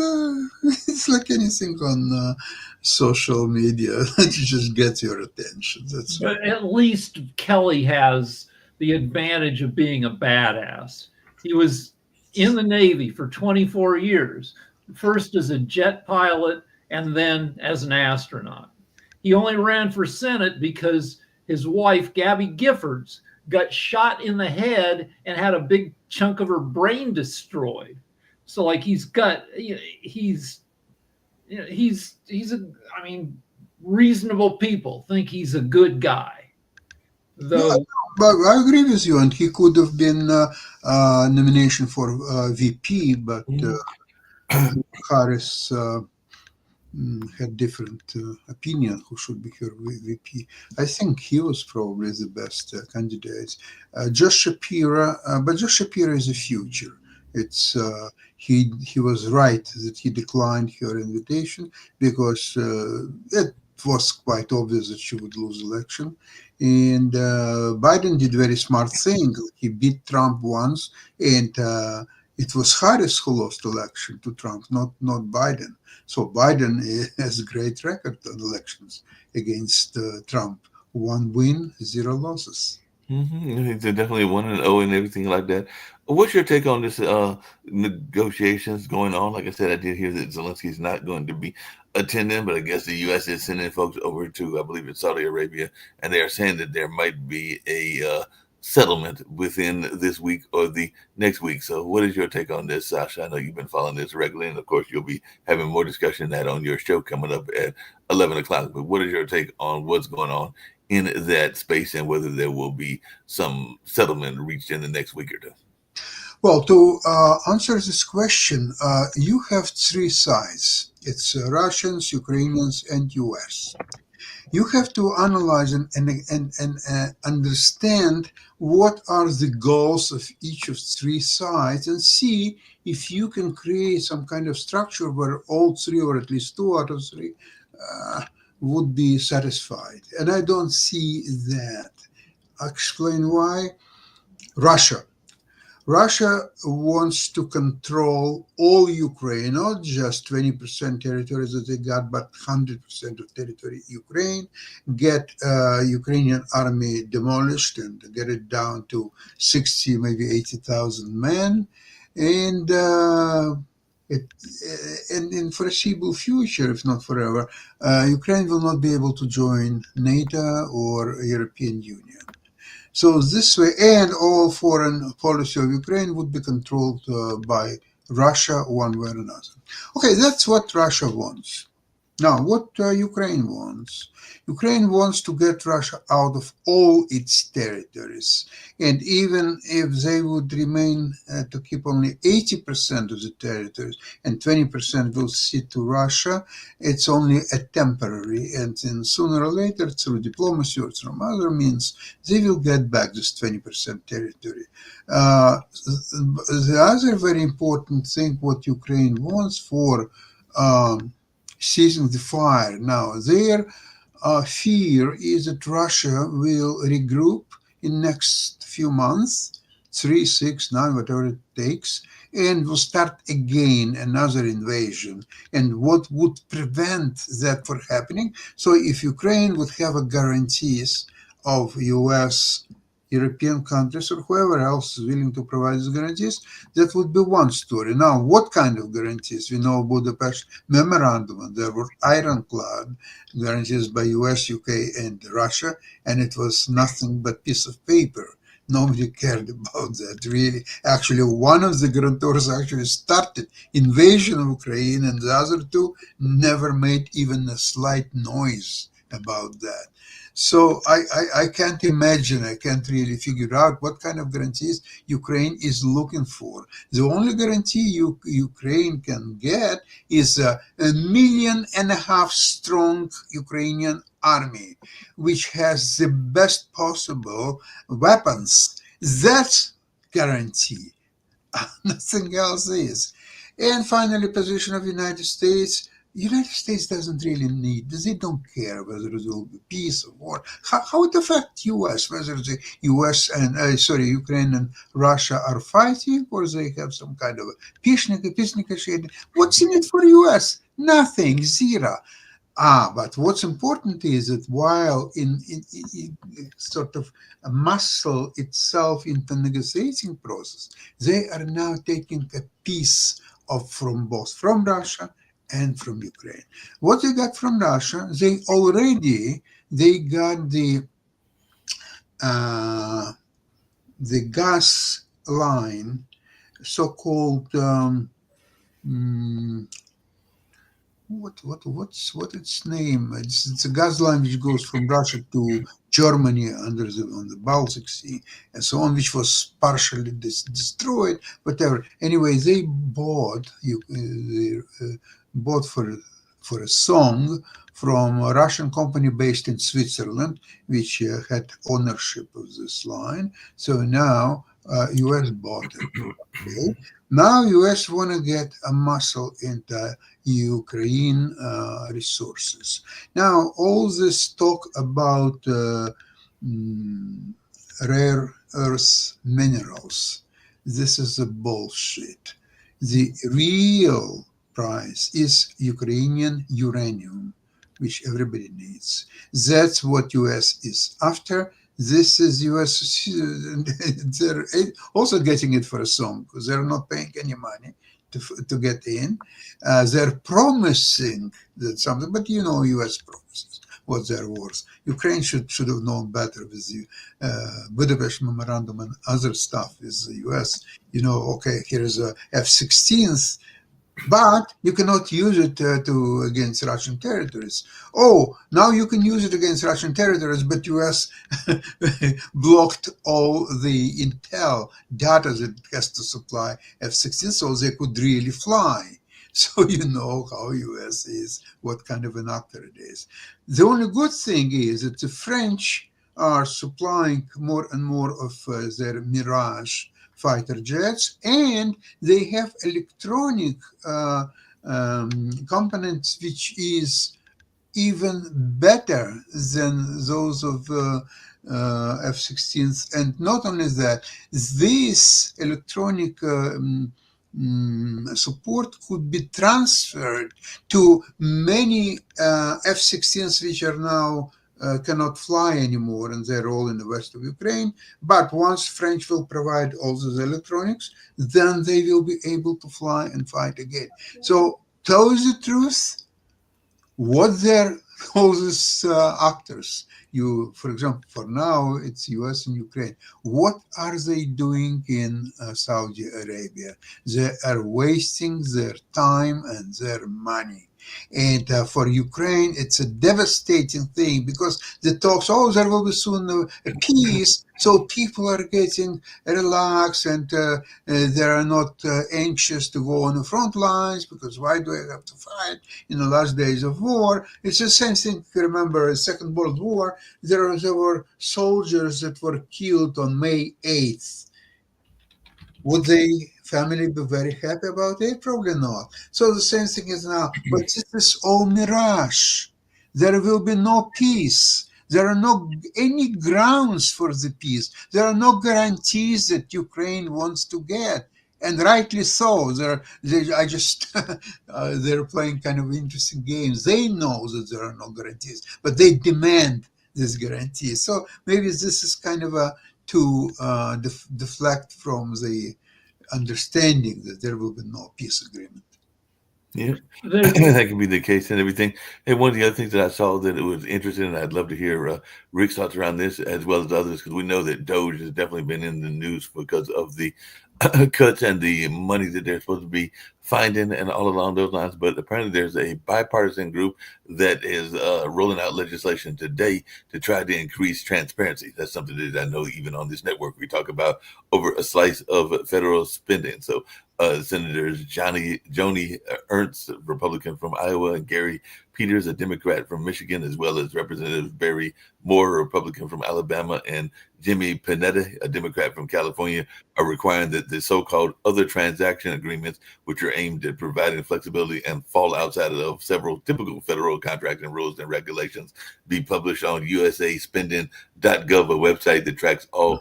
it's like anything on social media that just gets your attention. That's all. But at least Kelly has the advantage of being a badass. He was in the Navy for 24 years, first as a jet pilot and then as an astronaut. He only ran for Senate because his wife, Gabby Giffords, got shot in the head and had a big chunk of her brain destroyed. So, like, he's a, I mean, reasonable people think he's a good guy. Though, But I agree with you, and he could have been nomination for VP, but Harris had different opinion who should be her VP. I think he was probably the best candidate. Josh Shapiro, but Josh Shapiro is a future. It's he was right that he declined her invitation because it was quite obvious that she would lose election. And Biden did very smart thing. He beat Trump once, and it was Harris who lost election to Trump, not Biden. So Biden has a great record on elections against Trump. 1 win, 0 losses. He's definitely 1-0 and everything like that. What's your take on this negotiations going on? Like I said, I did hear that Zelensky's not going to be attending, but I guess the U.S. is sending folks over to, I believe, it's Saudi Arabia, and they are saying that there might be a settlement within this week or the next week. So what is your take on this, Sasha? I know you've been following this regularly, and of course you'll be having more discussion on that on your show coming up at 11 o'clock. But what is your take on what's going on in that space and whether there will be some settlement reached in the next week or two? Well, to answer this question, you have 3 sides. It's Russians, Ukrainians, and US. You have to analyze and understand what are the goals of each of 3 sides and see if you can create some kind of structure where all 3 or at least 2 out of 3 would be satisfied. And I don't see that. I'll explain why. Russia wants to control all Ukraine, not just 20% territories that they got, but 100% of territory Ukraine, get Ukrainian army demolished and get it down to 60, maybe 80,000 men. And in foreseeable future, if not forever, Ukraine will not be able to join NATO or European Union. So this way, and all foreign policy of Ukraine would be controlled by Russia one way or another. Okay, that's what Russia wants. Now, what Ukraine wants? Ukraine wants to get Russia out of all its territories. And even if they would remain to keep only 80% of the territories and 20% will cede to Russia, it's only a temporary. And then sooner or later, through diplomacy or through other means, they will get back this 20% territory. The other very important thing what Ukraine wants for ceasing the fire. Now, their fear is that Russia will regroup in next few months, 3, 6, 9, whatever it takes, and will start again another invasion. And what would prevent that from happening? So if Ukraine would have a guarantees of US, European countries, or whoever else is willing to provide these guarantees, that would be one story. Now, what kind of guarantees? We know Budapest Memorandum, and there were ironclad guarantees by US, UK, and Russia, and it was nothing but piece of paper. Nobody cared about that, really. Actually, one of the guarantors actually started invasion of Ukraine, and the other 2 never made even a slight noise about that. So I can't imagine, I can't really figure out what kind of guarantees Ukraine is looking for. The only guarantee Ukraine can get is a 1.5 million strong Ukrainian army, which has the best possible weapons. That's guarantee. Nothing else is. And finally, position of the United States. United States doesn't really need this. They don't care whether it will be peace or war. How it affect U.S. whether the U.S. and Ukraine and Russia are fighting or they have some kind of a peace negotiation. What's in it for U.S.? Nothing, zero. But what's important is that while in sort of a muscle itself in the negotiating process, they are now taking a piece of from both from Russia and from Ukraine. What they got from Russia, they got the gas line, so-called what's its name? It's a gas line which goes from Russia to Germany on the Baltic Sea and so on, which was partially destroyed. Whatever. Anyway, they bought for a song from a Russian company based in Switzerland, which had ownership of this line. So now U.S. bought it. Okay. Now U.S. want to get a muscle into Ukraine resources. Now all this talk about rare earth minerals, this is a bullshit. The real price is Ukrainian uranium, which everybody needs. That's what U.S. is after. This is U.S. They're also getting it for a song because they're not paying any money to get in. They're promising that something, but U.S. promises what they're worth. Ukraine should have known better with the Budapest Memorandum and other stuff with the U.S. Okay, here's a F-16s, but you cannot use it against Russian territories. Oh, now you can use it against Russian territories, but U.S. blocked all the intel data that it has to supply F-16, so they could really fly. So you know how U.S. is, what kind of an actor it is. The only good thing is that the French are supplying more and more of their Mirage fighter jets, and they have electronic components which is even better than those of F-16s. And not only that, this electronic support could be transferred to many F-16s which are now cannot fly anymore, and they're all in the west of Ukraine. But once French will provide all those electronics, then they will be able to fly and fight again. So tell us the truth. What they're all these actors? For example, for now it's U.S. and Ukraine. What are they doing in Saudi Arabia? They are wasting their time and their money. And for Ukraine, it's a devastating thing because the talks, there will be soon a peace, so people are getting relaxed and they are not anxious to go on the front lines because why do I have to fight in the last days of war? It's the same thing. If you remember the Second World War, there were soldiers that were killed on May 8th. Would the family be very happy about it? Probably not. So the same thing is now. But this is all mirage. There will be no peace. There are no any grounds for the peace. There are no guarantees that Ukraine wants to get. And rightly so. They're playing kind of interesting games. They know that there are no guarantees, but they demand this guarantee. So maybe this is kind of to deflect from the understanding that there will be no peace agreement. Yeah, that could be the case and everything. And one of the other things that I saw that it was interesting, and I'd love to hear Rick's thoughts around this as well as others, because we know that Doge has definitely been in the news because of the cuts and the money that they're supposed to be finding and all along those lines. But apparently there's a bipartisan group that is rolling out legislation today to try to increase transparency. That's something that I know even on this network we talk about over a slice of federal spending. So Senators Joni Ernst, Republican from Iowa, and Gary Peters, a Democrat from Michigan, as well as Representative Barry Moore, a Republican from Alabama, and Jimmy Panetta, a Democrat from California, are requiring that the so-called other transaction agreements, which are aimed at providing flexibility and fall outside of several typical federal contracting rules and regulations be published on usaspending.gov, a website that tracks all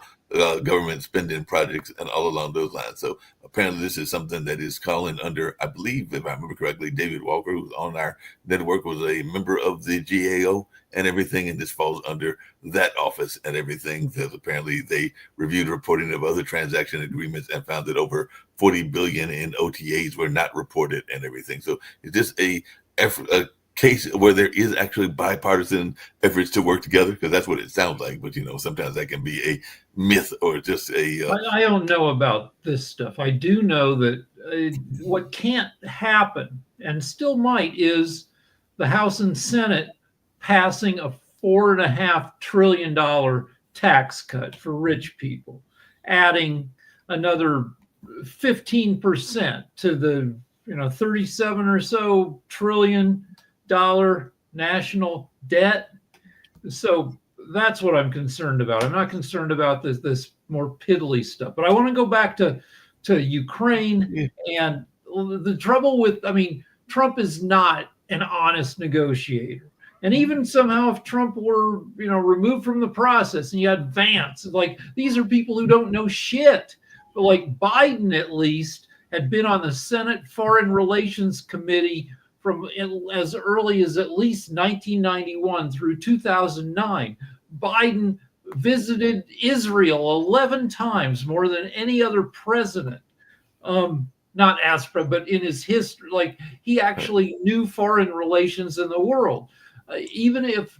government spending projects and all along those lines. So apparently this is something that is calling under, I believe, if I remember correctly, David Walker, who's on our network, was a member of the GAO and everything, and this falls under that office and everything, because apparently they reviewed reporting of other transaction agreements and found that over 40 billion in OTAs were not reported and everything. So it's just a case where there is actually bipartisan efforts to work together, because that's what it sounds like. But sometimes that can be a myth or just a. I don't know about this stuff. I do know that what can't happen and still might is the House and Senate passing a $4.5 trillion tax cut for rich people, adding another 15% to the 37 or so trillion dollar national debt. So that's what I'm concerned about. I'm not concerned about this more piddly stuff. But I want to go back to Ukraine. And the trouble with, Trump is not an honest negotiator. And even somehow, if Trump were, removed from the process, and you had Vance, like, these are people who don't know shit. But like Biden, at least, had been on the Senate Foreign Relations Committee from as early as at least 1991 through 2009. Biden visited Israel 11 times, more than any other president. Not Aspra, but in his history, like, he actually knew foreign relations in the world. Even if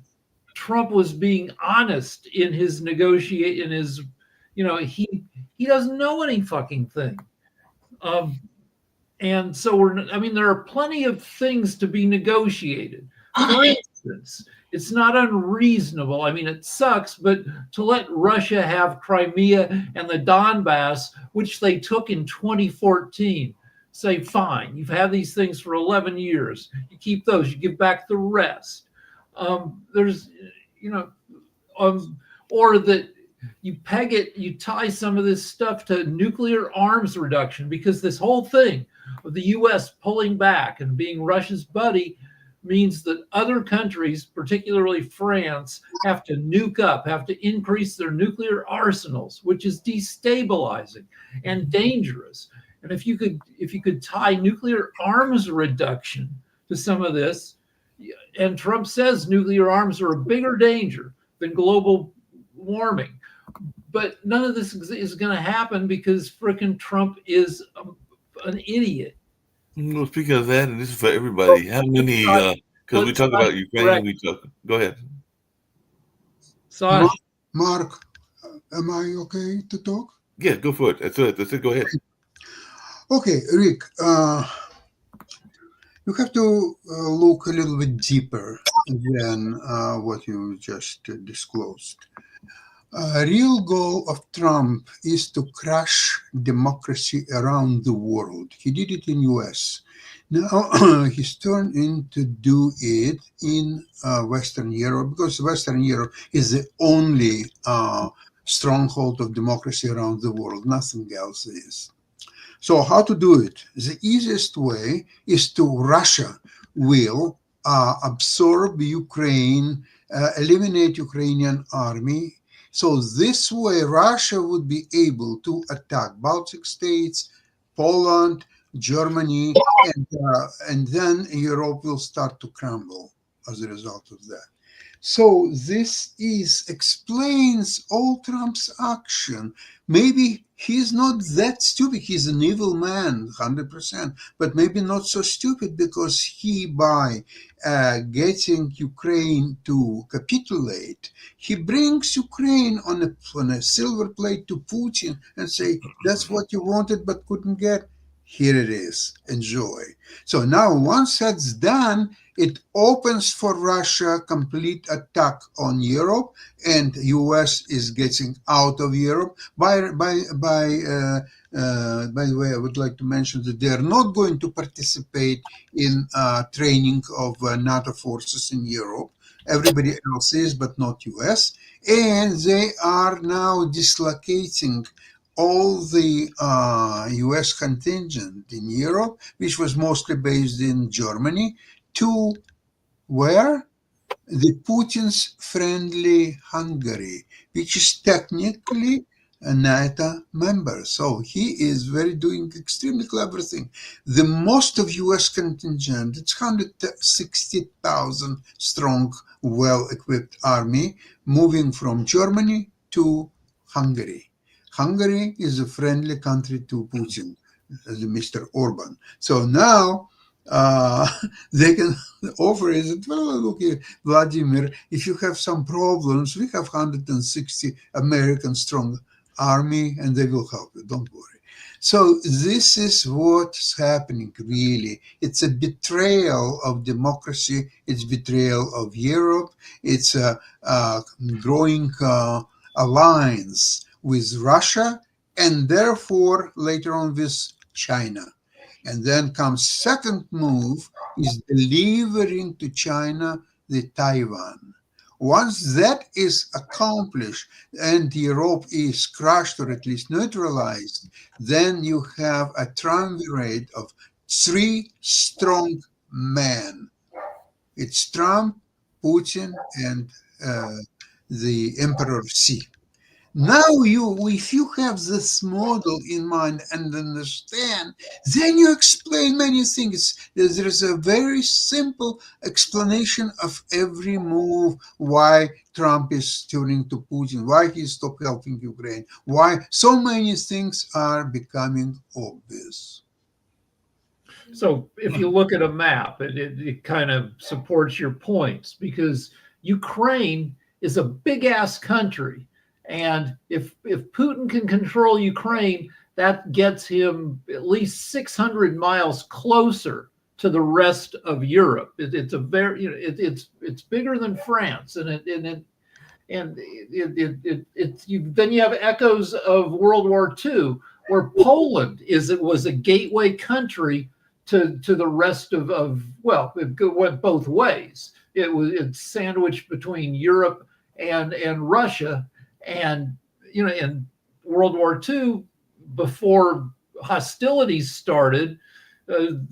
Trump was being honest in his he doesn't know any fucking thing. And so there are plenty of things to be negotiated. For instance, it's not unreasonable. It sucks, but to let Russia have Crimea and the Donbass, which they took in 2014, say, fine, you've had these things for 11 years. You keep those, you give back the rest. Or that you peg it, you tie some of this stuff to nuclear arms reduction, because this whole thing of the U.S. pulling back and being Russia's buddy means that other countries, particularly France, have to nuke up, have to increase their nuclear arsenals, which is destabilizing and dangerous. And if you could tie nuclear arms reduction to some of this, and Trump says nuclear arms are a bigger danger than global warming, but none of this is going to happen because frickin' Trump is an idiot. Well, speaking of that, and this is for everybody, how many? Because we talk about Ukraine, go ahead. Sorry, Mark, am I okay to talk? Yeah, go for it. That's it. Go ahead. Okay, Rick. You have to look a little bit deeper than what you just disclosed. A real goal of Trump is to crush democracy around the world. He did it in US. Now he's turned in to do it in Western Europe, because Western Europe is the only stronghold of democracy around the world. Nothing else is. So how to do it? The easiest way is Russia will absorb Ukraine, eliminate Ukrainian army. So this way, Russia would be able to attack Baltic states, Poland, Germany, and then Europe will start to crumble as a result of that. So this explains all Trump's action. Maybe he's not that stupid. He's an evil man, 100%, but maybe not so stupid, because he, by getting Ukraine to capitulate, he brings Ukraine on a silver plate to Putin and say, that's what you wanted but couldn't get. Here it is. Enjoy. So now once that's done, it opens for Russia complete attack on Europe, and US is getting out of Europe. By the way, I would like to mention that they are not going to participate in training of NATO forces in Europe. Everybody else is, but not US. And they are now dislocating all the US contingent in Europe, which was mostly based in Germany, to where? The Putin's friendly Hungary, which is technically a NATO member. So he is doing extremely clever thing. The most of US contingent, it's 160,000 strong, well-equipped army moving from Germany to Hungary. Hungary is a friendly country to Putin, Mr. Orban. So now they can offer is, well, look here, Vladimir, if you have some problems, we have 160 American strong army and they will help you, don't worry. So this is what's happening, really. It's a betrayal of democracy. It's betrayal of Europe. It's a growing alliance with Russia and therefore later on with China. And then comes second move is delivering to China the Taiwan. Once that is accomplished and Europe is crushed or at least neutralized, then you have a triumvirate of three strong men. It's Trump, Putin, and the Emperor Xi. Now if you have this model in mind and understand, then you explain many things. There is a very simple explanation of every move, why Trump is turning to Putin, why he stopped helping Ukraine, why so many things are becoming obvious. So if you look at a map, it kind of supports your points, because Ukraine is a big-ass country. And if Putin can control Ukraine, that gets him at least 600 miles closer to the rest of Europe. It's a very, it's bigger than France, then you have echoes of World War II, where Poland was a gateway country to the rest of well, it went both ways. It's sandwiched between Europe and Russia. And, in World War II, before hostilities started,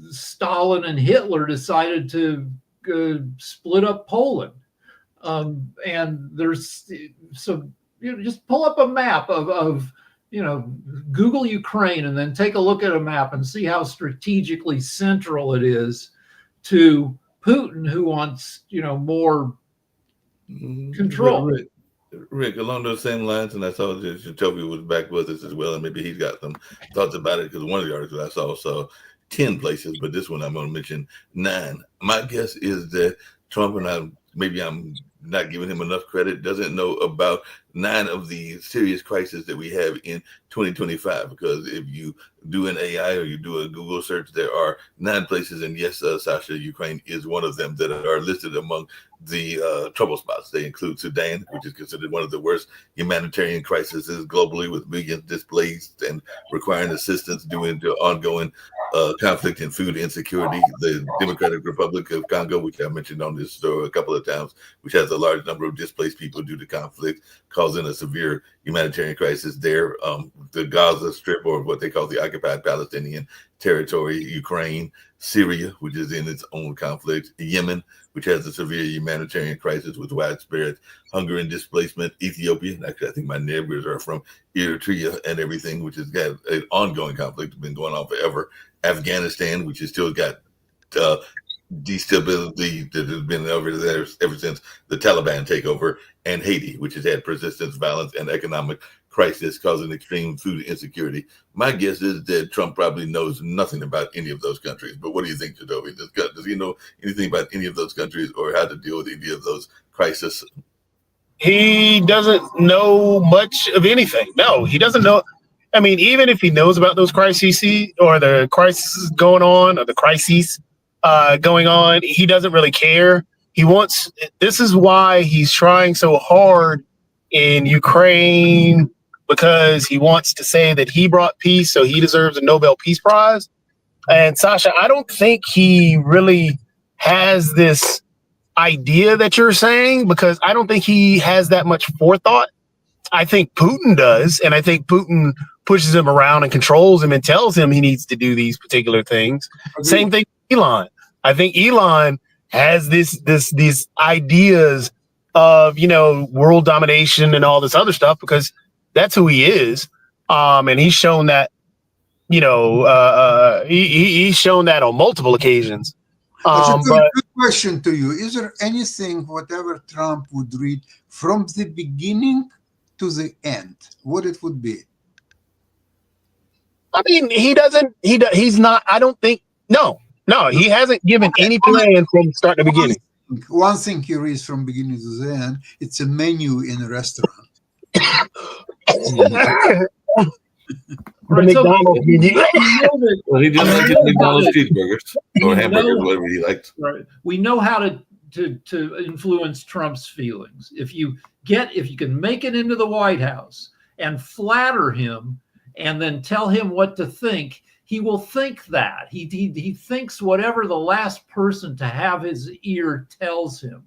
Stalin and Hitler decided to split up Poland. And there's, so, just pull up a map of Google Ukraine and then take a look at a map and see how strategically central it is to Putin, who wants, more control. Rick, along those same lines, and I saw that Jacoby was back with us as well, and maybe he's got some thoughts about it, because one of the articles I saw 10 places, but this one I'm going to mention 9. My guess is that Trump, and maybe I'm not giving him enough credit, doesn't know about 9 of the serious crises that we have in 2025, because if you do an AI or you do a Google search, there are 9 places, and yes, Sasha, Ukraine is one of them that are listed among the trouble spots. They include Sudan, which is considered one of the worst humanitarian crises globally, with millions displaced and requiring assistance due to ongoing conflict and food insecurity. The Democratic Republic of Congo, which I mentioned on this show a couple of times, which has a large number of displaced people due to conflict, causing a severe humanitarian crisis there. The Gaza Strip, or what they call the occupied Palestinian territory, Ukraine, Syria, which is in its own conflict, Yemen, which has a severe humanitarian crisis with widespread hunger and displacement, Ethiopia, actually I think my neighbors are from Eritrea and everything, which has got an ongoing conflict, been going on forever, Afghanistan, which has still got destability that has been over there ever since the Taliban takeover, and Haiti, which has had persistent violence and economic crisis causing extreme food insecurity. My guess is that Trump probably knows nothing about any of those countries. But what do you think, Jacoby? Does he know anything about any of those countries or how to deal with any of those crises? He doesn't know much of anything. No, he doesn't know. I mean, even if he knows about those crises or the crises going on or the crises going on, he doesn't really care. This is why he's trying so hard in Ukraine, because he wants to say that he brought peace, so he deserves a Nobel Peace Prize. And Sasha, I don't think he really has this idea that you're saying, because I don't think he has that much forethought. I think Putin does, and I think Putin pushes him around and controls him and tells him he needs to do these particular things. Same thing with Elon. I think Elon has these ideas of, world domination and all this other stuff because that's who he is. And he's shown that, he's shown that on multiple occasions. That's a But good question to you. Is there anything, whatever Trump would read from the beginning to the end, what it would be? I mean, he's not, I don't think, no, he hasn't given any plan from start to beginning. One thing he reads from beginning to the end, it's a menu in a restaurant. The McDonald's menu. Well, he just liked McDonald's cheeseburgers or hamburgers, whatever he liked. Right. We know how to influence Trump's feelings. If you can make it into the White House and flatter him and then tell him what to think, he will think that. He thinks whatever the last person to have his ear tells him.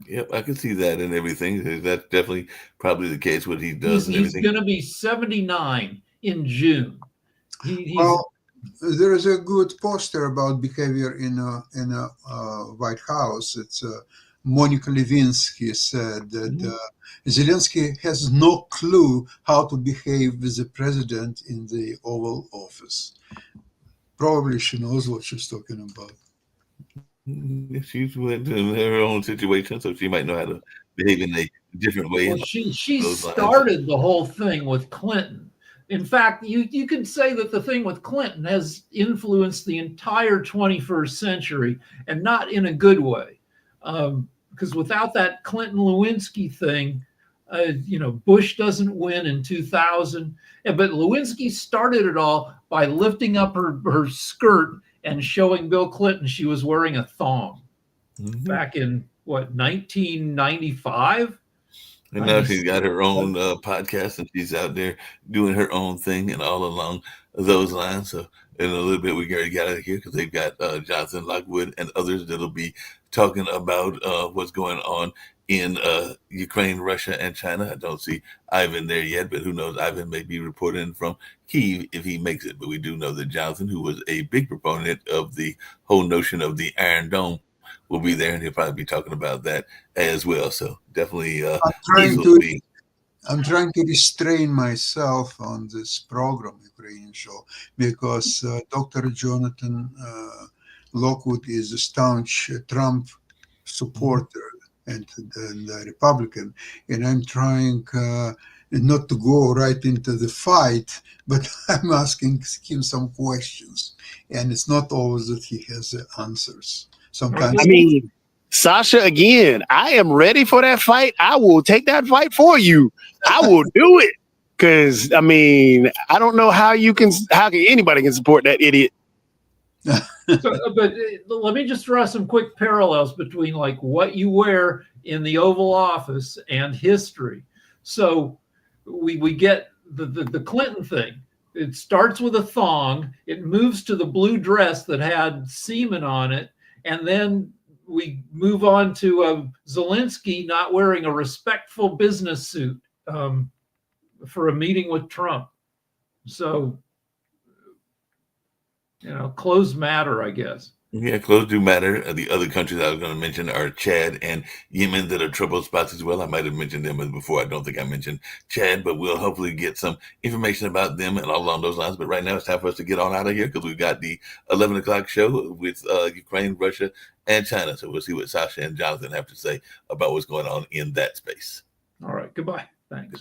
Yep, I can see that and everything. That's definitely probably the case. What he does and He's everything. going to be 79 in June. Well, there is a good poster about behavior in a White House. It's Monica Lewinsky said that Zelensky has no clue how to behave with the president in the Oval Office. Probably she knows what she's talking about. She's went in her own situation, so she might know how to behave in a different way. Well, she started the whole thing with Clinton. In fact, you could say that the thing with Clinton has influenced the entire 21st century, and not in a good way. Because without that Clinton-Lewinsky thing, Bush doesn't win in 2000. But Lewinsky started it all by lifting up her skirt and showing Bill Clinton she was wearing a thong back in, 1995? And now she's got her own podcast, and she's out there doing her own thing and all along those lines. So in a little bit, we already got out of here because they've got Jonathan Lockwood and others that'll be talking about what's going on in Ukraine, Russia, and China. I don't see Ivan there yet, but who knows? Ivan may be reporting from Kyiv if he makes it. But we do know that Jonathan, who was a big proponent of the whole notion of the Iron Dome, will be there, and he'll probably be talking about that as well. So definitely, I'm trying to restrain myself on this program, Ukrainian Show, because Dr. Jonathan Lockwood is a staunch Trump supporter and Republican, and I'm trying not to go right into the fight, but I'm asking him some questions, and it's not always that he has the answers. Sometimes, I mean, Sasha, again, I am ready for that fight. I will take that fight for you. I will do it. Because, I mean, I don't know how anybody can support that idiot. But let me just draw some quick parallels between what you wear in the Oval Office and history. So we get the Clinton thing. It starts with a thong. It moves to the blue dress that had semen on it. And then we move on to Zelensky not wearing a respectful business suit for a meeting with Trump. So, clothes matter, I guess. Yeah, clothes do matter. The other countries I was going to mention are Chad and Yemen that are trouble spots as well. I might have mentioned them before. I don't think I mentioned Chad, but we'll hopefully get some information about them and all along those lines. But right now it's time for us to get on out of here because we've got the 11 o'clock show with Ukraine, Russia, and China. So we'll see what Sasha and Jonathan have to say about what's going on in that space. All right. Goodbye. Thanks.